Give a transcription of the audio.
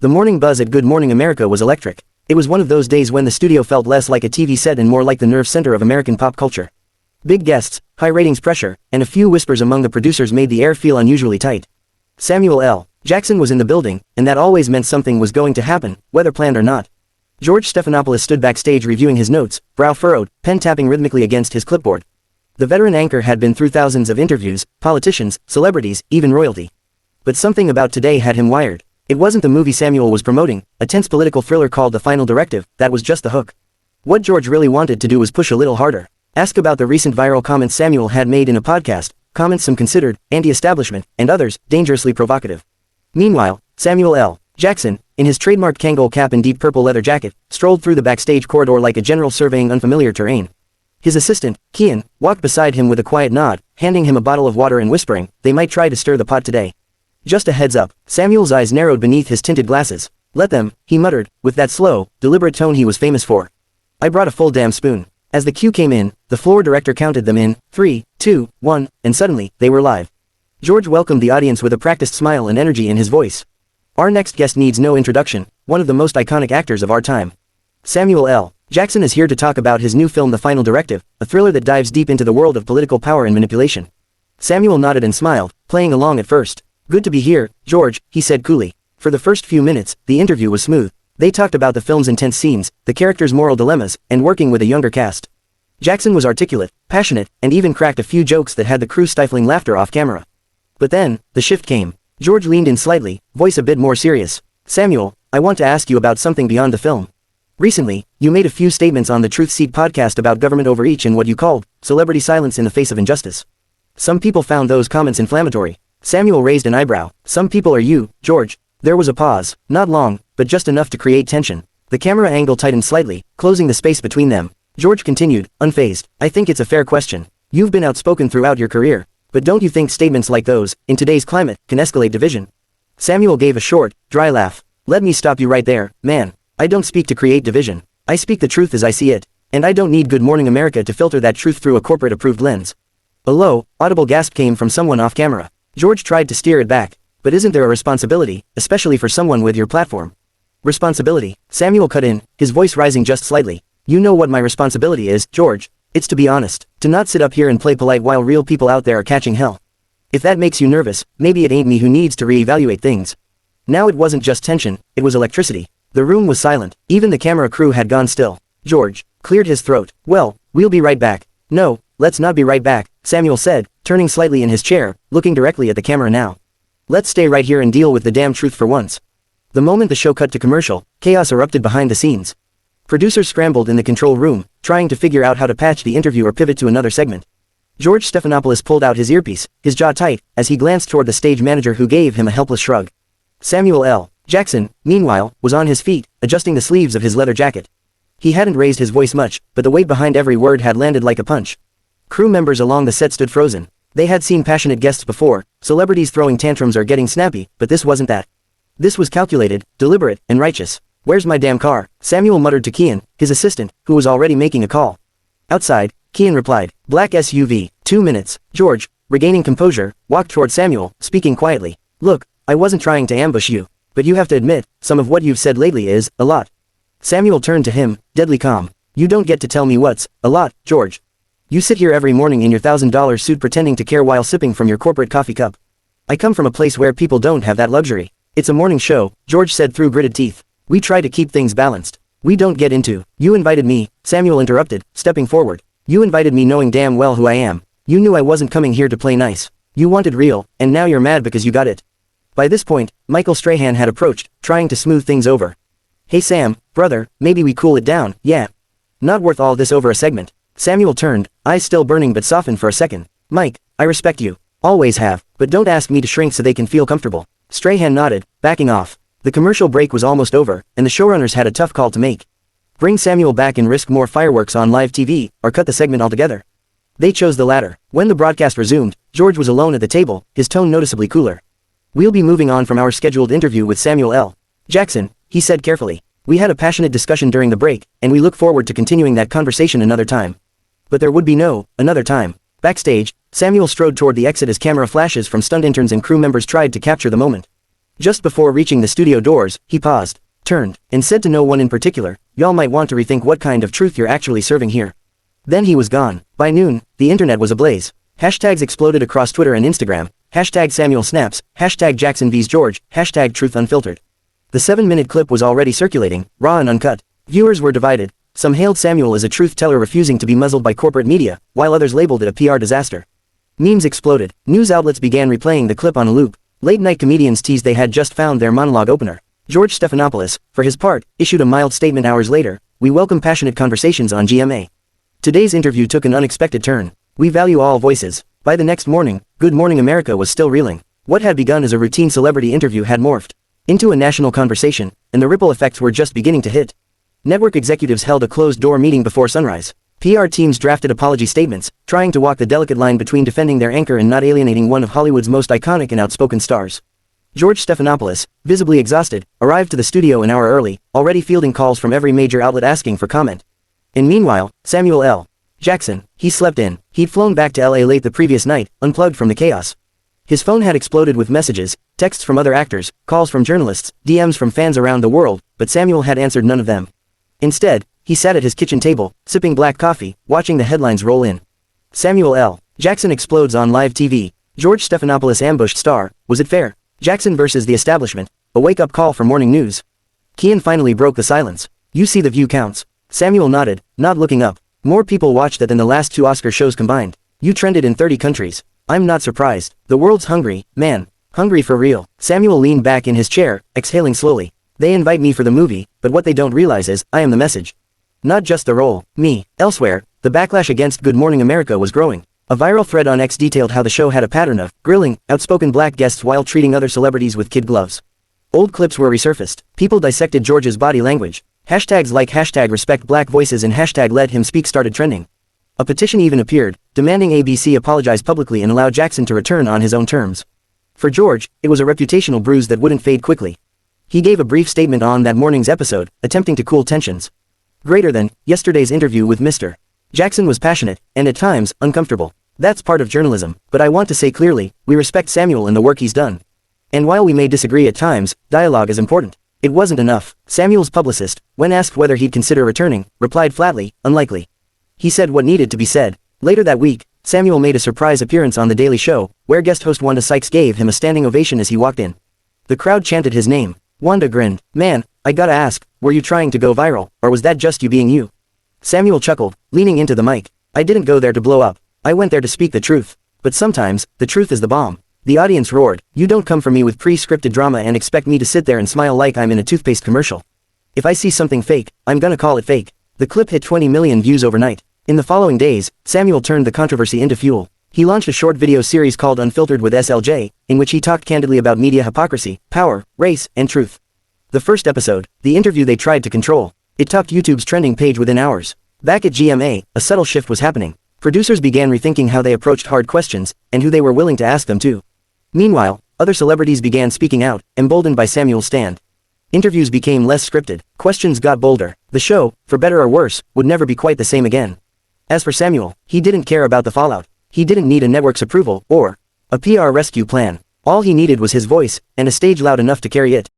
The morning buzz at Good Morning America was electric. It was one of those days when the studio felt less like a TV set and more like the nerve center of American pop culture. Big guests, high ratings pressure, and a few whispers among the producers made the air feel unusually tight. Samuel L. Jackson was in the building, and that always meant something was going to happen, whether planned or not. George Stephanopoulos stood backstage reviewing his notes, brow furrowed, pen tapping rhythmically against his clipboard. The veteran anchor had been through thousands of interviews, politicians, celebrities, even royalty. But something about today had him wired. It wasn't the movie Samuel was promoting, a tense political thriller called The Final Directive, that was just the hook. What George really wanted to do was push a little harder. Ask about the recent viral comments Samuel had made in a podcast, comments some considered anti-establishment, and others dangerously provocative. Meanwhile, Samuel L. Jackson, in his trademarked Kangol cap and deep purple leather jacket, strolled through the backstage corridor like a general surveying unfamiliar terrain. His assistant, Kian, walked beside him with a quiet nod, handing him a bottle of water and whispering, "They might try to stir the pot today." "Just a heads up." Samuel's eyes narrowed beneath his tinted glasses. "Let them," he muttered, with that slow, deliberate tone he was famous for. "I brought a full damn spoon." As the cue came in, the floor director counted them in, 3, 2, 1, and suddenly, they were live. George welcomed the audience with a practiced smile and energy in his voice. "Our next guest needs no introduction, one of the most iconic actors of our time. Samuel L. Jackson is here to talk about his new film The Final Directive, a thriller that dives deep into the world of political power and manipulation." Samuel nodded and smiled, playing along at first. "Good to be here, George," he said coolly. For the first few minutes, the interview was smooth. They talked about the film's intense scenes, the characters' moral dilemmas, and working with a younger cast. Jackson was articulate, passionate, and even cracked a few jokes that had the crew stifling laughter off camera. But then, the shift came. George leaned in slightly, voice a bit more serious. "Samuel, I want to ask you about something beyond the film. Recently, you made a few statements on the Truth Seat podcast about government overreach and what you called celebrity silence in the face of injustice. Some people found those comments inflammatory." Samuel raised an eyebrow. "Some people are you, George." There was a pause, not long, but just enough to create tension. The camera angle tightened slightly, closing the space between them. George continued, unfazed, "I think it's a fair question. You've been outspoken throughout your career. But don't you think statements like those, in today's climate, can escalate division?" Samuel gave a short, dry laugh. "Let me stop you right there, man. I don't speak to create division. I speak the truth as I see it. And I don't need Good Morning America to filter that truth through a corporate-approved lens." A low, audible gasp came from someone off camera. George tried to steer it back. "But isn't there a responsibility, especially for someone with your platform?" "Responsibility?" Samuel cut in, his voice rising just slightly. "You know what my responsibility is, George. It's to be honest, to not sit up here and play polite while real people out there are catching hell. If that makes you nervous, maybe it ain't me who needs to reevaluate things." Now it wasn't just tension, it was electricity. The room was silent, even the camera crew had gone still. George cleared his throat. "Well, we'll be right back." "No, let's not be right back," Samuel said, turning slightly in his chair, looking directly at the camera now. "Let's stay right here and deal with the damn truth for once." The moment the show cut to commercial, chaos erupted behind the scenes. Producers scrambled in the control room, trying to figure out how to patch the interview or pivot to another segment. George Stephanopoulos pulled out his earpiece, his jaw tight, as he glanced toward the stage manager who gave him a helpless shrug. Samuel L. Jackson, meanwhile, was on his feet, adjusting the sleeves of his leather jacket. He hadn't raised his voice much, but the weight behind every word had landed like a punch. Crew members along the set stood frozen. They had seen passionate guests before, celebrities throwing tantrums or getting snappy, but this wasn't that. This was calculated, deliberate, and righteous. "Where's my damn car?" Samuel muttered to Kian, his assistant, who was already making a call. Outside, Kian replied, "Black SUV, 2 minutes." George, regaining composure, walked toward Samuel, speaking quietly. "Look, I wasn't trying to ambush you. But you have to admit, some of what you've said lately is, a lot." Samuel turned to him, deadly calm. "You don't get to tell me what's, a lot, George. You sit here every morning in your $1,000 suit pretending to care while sipping from your corporate coffee cup. I come from a place where people don't have that luxury." "It's a morning show," George said through gritted teeth. "We try to keep things balanced. We don't get into." "You invited me," Samuel interrupted, stepping forward. "You invited me knowing damn well who I am. You knew I wasn't coming here to play nice. You wanted real, and now you're mad because you got it." By this point, Michael Strahan had approached, trying to smooth things over. "Hey Sam, brother, maybe we cool it down, yeah? Not worth all this over a segment." Samuel turned, eyes still burning but softened for a second. "Mike, I respect you. Always have, but don't ask me to shrink so they can feel comfortable." Strahan nodded, backing off. The commercial break was almost over, and the showrunners had a tough call to make. Bring Samuel back and risk more fireworks on live TV, or cut the segment altogether. They chose the latter. When the broadcast resumed, George was alone at the table, his tone noticeably cooler. "We'll be moving on from our scheduled interview with Samuel L. Jackson," he said carefully. "We had a passionate discussion during the break, and we look forward to continuing that conversation another time." But there would be no another time. Backstage, Samuel strode toward the exit as camera flashes from stunt interns and crew members tried to capture the moment. Just before reaching the studio doors, he paused, turned, and said to no one in particular, "Y'all might want to rethink what kind of truth you're actually serving here." Then he was gone. By noon, the internet was ablaze. Hashtags exploded across Twitter and Instagram. Hashtag Samuel snaps, hashtag Jackson vs George, hashtag Truth Unfiltered. The 7-minute clip was already circulating, raw and uncut. Viewers were divided. Some hailed Samuel as a truth teller refusing to be muzzled by corporate media, while others labeled it a PR disaster. Memes exploded. News outlets began replaying the clip on a loop. Late-night comedians teased they had just found their monologue opener. George Stephanopoulos, for his part, issued a mild statement hours later: "We welcome passionate conversations on GMA. Today's interview took an unexpected turn. We value all voices." By the next morning, Good Morning America was still reeling. What had begun as a routine celebrity interview had morphed into a national conversation, and the ripple effects were just beginning to hit. Network executives held a closed-door meeting before sunrise. PR teams drafted apology statements, trying to walk the delicate line between defending their anchor and not alienating one of Hollywood's most iconic and outspoken stars. George Stephanopoulos, visibly exhausted, arrived to the studio an hour early, already fielding calls from every major outlet asking for comment. And meanwhile, Samuel L. Jackson, he slept in. He'd flown back to LA late the previous night, unplugged from the chaos. His phone had exploded with messages, texts from other actors, calls from journalists, DMs from fans around the world, but Samuel had answered none of them. Instead, he sat at his kitchen table, sipping black coffee, watching the headlines roll in. Samuel L. Jackson explodes on live TV. George Stephanopoulos ambushed star. Was it fair? Jackson versus the establishment. A wake-up call for morning news. Kian finally broke the silence. "You see the view counts." Samuel nodded, not looking up. "More people watched that than the last 2 Oscar shows combined. You trended in 30 countries. I'm not surprised. The world's hungry, man. Hungry for real." Samuel leaned back in his chair, exhaling slowly. "They invite me for the movie, but what they don't realize is, I am the message. Not just the role, me." Elsewhere, the backlash against Good Morning America was growing. A viral thread on X detailed how the show had a pattern of grilling outspoken black guests while treating other celebrities with kid gloves. Old clips were resurfaced. People dissected George's body language. Hashtags like hashtag respect black voices and hashtag let him speak started trending. A petition even appeared, demanding ABC apologize publicly and allow Jackson to return on his own terms. For George, it was a reputational bruise that wouldn't fade quickly. He gave a brief statement on that morning's episode, attempting to cool tensions. Greater than yesterday's interview with Mr. Jackson was passionate, and at times, uncomfortable. That's part of journalism, but I want to say clearly, we respect Samuel and the work he's done. And while we may disagree at times, dialogue is important. It wasn't enough. Samuel's publicist, when asked whether he'd consider returning, replied flatly, unlikely. He said what needed to be said. Later that week, Samuel made a surprise appearance on The Daily Show, where guest host Wanda Sykes gave him a standing ovation as he walked in. The crowd chanted his name. Wanda grinned. "Man, I gotta ask, were you trying to go viral, or was that just you being you?" Samuel chuckled, leaning into the mic. "I didn't go there to blow up. I went there to speak the truth. But sometimes, the truth is the bomb." The audience roared. "You don't come for me with pre-scripted drama and expect me to sit there and smile like I'm in a toothpaste commercial. If I see something fake, I'm gonna call it fake." The clip hit 20 million views overnight. In the following days, Samuel turned the controversy into fuel. He launched a short video series called Unfiltered with SLJ, in which he talked candidly about media hypocrisy, power, race, and truth. The first episode, the interview they tried to control, it topped YouTube's trending page within hours. Back at GMA, a subtle shift was happening. Producers began rethinking how they approached hard questions, and who they were willing to ask them to. Meanwhile, other celebrities began speaking out, emboldened by Samuel's stand. Interviews became less scripted, questions got bolder. The show, for better or worse, would never be quite the same again. As for Samuel, he didn't care about the fallout. He didn't need a network's approval, or a PR rescue plan. All he needed was his voice, and a stage loud enough to carry it.